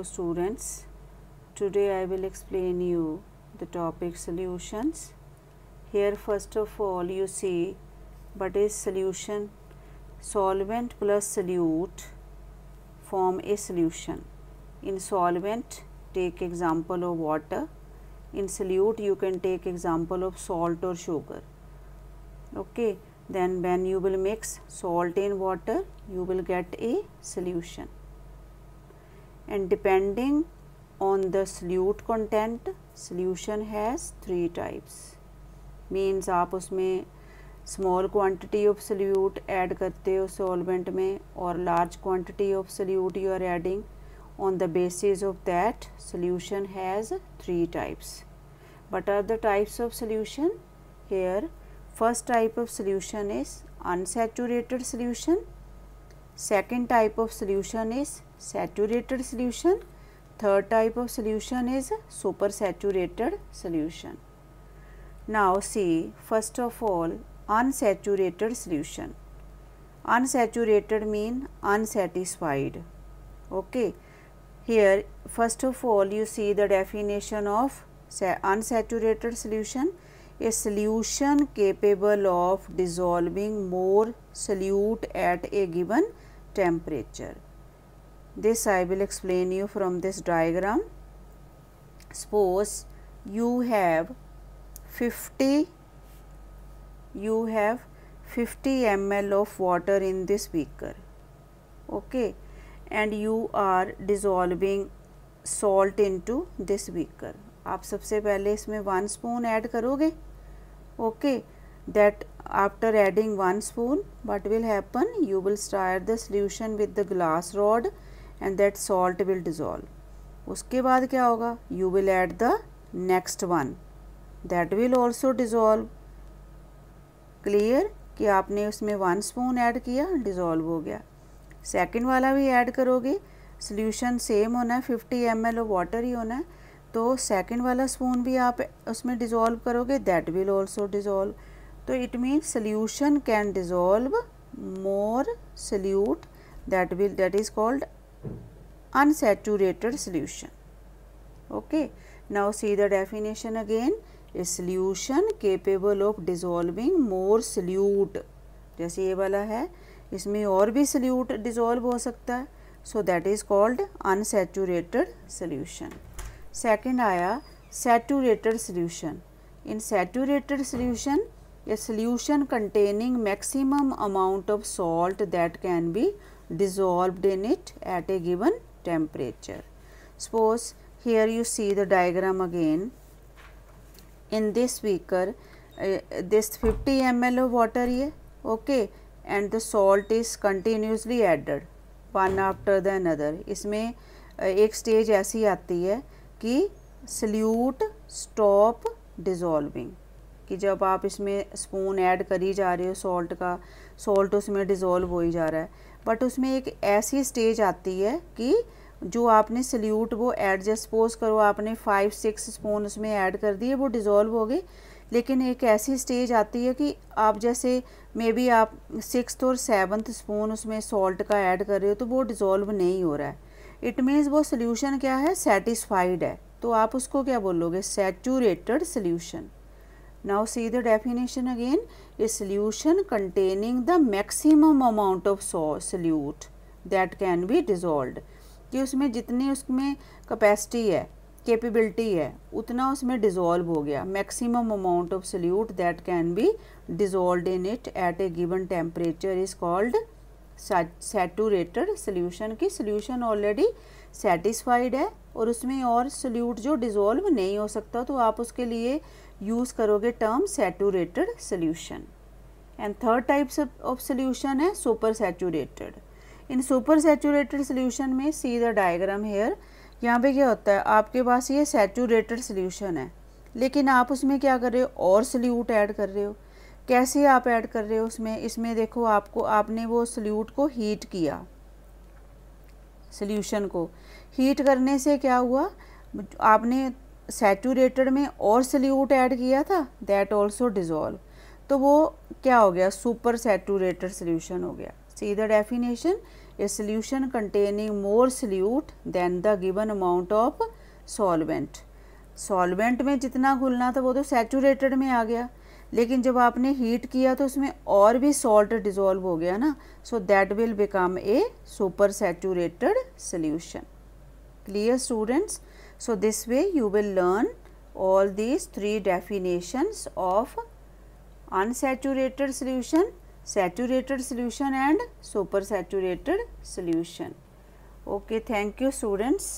Hello students, today I will explain you the topic solutions. Here first of all you see what is solution. Solvent plus solute form a solution. In solvent take example of water. In solute you can take example of salt or sugar. Okay, then when you will mix salt in water you will get a solution. And depending on the solute content, solution has three types. Means आप उसमें small quantity of solute add करते हो solvent में और large quantity of solute you are adding. On the basis of that, solution has three types. What are the types of solution? Here, first type of solution is unsaturated solution. Second type of solution is saturated solution. Third type of solution is supersaturated solution. Now see, first of all, unsaturated solution. Unsaturated mean unsatisfied. Okay, here first of all you see the definition of unsaturated solution. A solution capable of dissolving more solute at a given temperature. This I will explain you from this diagram. Suppose you have 50 ml of water in this beaker. Okay, and you are dissolving salt into this beaker. आप सबसे पहले इसमें 1 spoon add करोगे. Okay, that after adding 1 spoon, what will happen? You will stir the solution with the glass rod and that salt will dissolve. उसके बाद क्या होगा? You will add the next one. That will also dissolve. Clear? कि आपने उसमें 1 spoon add किया, dissolve हो गया. Second वाला भी ऐड करोगे, solution same होना है, 50 ml of water ही होना है, तो सेकेंड वाला स्पून भी आप उसमें डिज़ोल्व करोगे, दैट विल ऑल्सो डिज़ोल्व. तो it means solution can dissolve more solute, that is called unsaturated solution. Okay, now see the definition again. A solution capable of dissolving more solute. जैसे ये वाला है, इसमें और भी सोल्यूट डिज़ोल्व हो सकता है, so that is called unsaturated solution. Second आया saturated solution. In saturated solution, a solution containing maximum amount of salt that can be dissolved in it at a given temperature. Suppose here you see the diagram again. In this beaker, this 50 ml of water here, okay, and the salt is continuously added one after the another. इसमें एक stage ऐसी आती है कि salute stop डिज़ोल्विंग, कि जब आप इसमें स्पून ऐड करी जा रहे हो सॉल्ट का, सॉल्ट उसमें डिज़ोल्व हो ही जा रहा है, बट उसमें एक ऐसी स्टेज आती है कि जो आपने सल्यूट वो ऐड, जस्ट सपोज करो आपने 5-6 स्पून उसमें ऐड कर दिए, वो डिज़ोल्व हो गए, लेकिन एक ऐसी स्टेज आती है कि आप जैसे मे बी आप 6th और 7th स्पून उसमें सॉल्ट का ऐड कर रहे हो तो वो डिज़ोल्व नहीं हो रहा है. इट मीन्स वो सोल्यूशन क्या है, सेटिस्फाइड है, तो आप उसको क्या बोलोगे, saturated solution. Now see the definition again. A solution containing the maximum amount of solute that can be dissolved, कि उसमें जितनी उसमें कैपेसिटी है, कैपेबिलिटी है, उतना उसमें डिज़ोल्व हो गया. Maximum amount of solute that can be dissolved in it at a given temperature is called saturated solution. की सोल्यूशन ऑलरेडी सेटिस्फाइड है और उसमें और सोल्यूट जो डिज़ोल्व नहीं हो सकता, तो आप उसके लिए यूज़ करोगे term saturated solution. And third types of solution है सुपर सैचुरेटेड. इन सुपर सैचुरेटेड सोल्यूशन में सी द डायग्राम हेयर. यहाँ पे क्या होता है, आपके पास ये सैचुरेटेड सोल्यूशन है, लेकिन आप उसमें क्या कर रहे हो, और सोल्यूट ऐड कर रहे हो. कैसे आप ऐड कर रहे हो उसमें, इसमें देखो आपने वो सोल्यूट को हीट किया, सोल्यूशन को हीट करने से क्या हुआ, आपने सैचुरेटेड में और सोल्यूट ऐड किया था, दैट ऑल्सो डिज़ोल्व, तो वो क्या हो गया, सुपर सैचुरेटेड सोल्यूशन हो गया. See the definition. A solution containing more solute than the given amount of solvent. Solvent में जितना घुलना था वो तो सैचुरेटेड में आ गया, लेकिन जब आपने हीट किया तो उसमें और भी सॉल्ट डिज़ोल्व हो गया ना, so that will become a super saturated solution. Clear students? So this way you will learn all these three definitions of unsaturated solution, saturated solution and supersaturated solution. Okay, thank you students.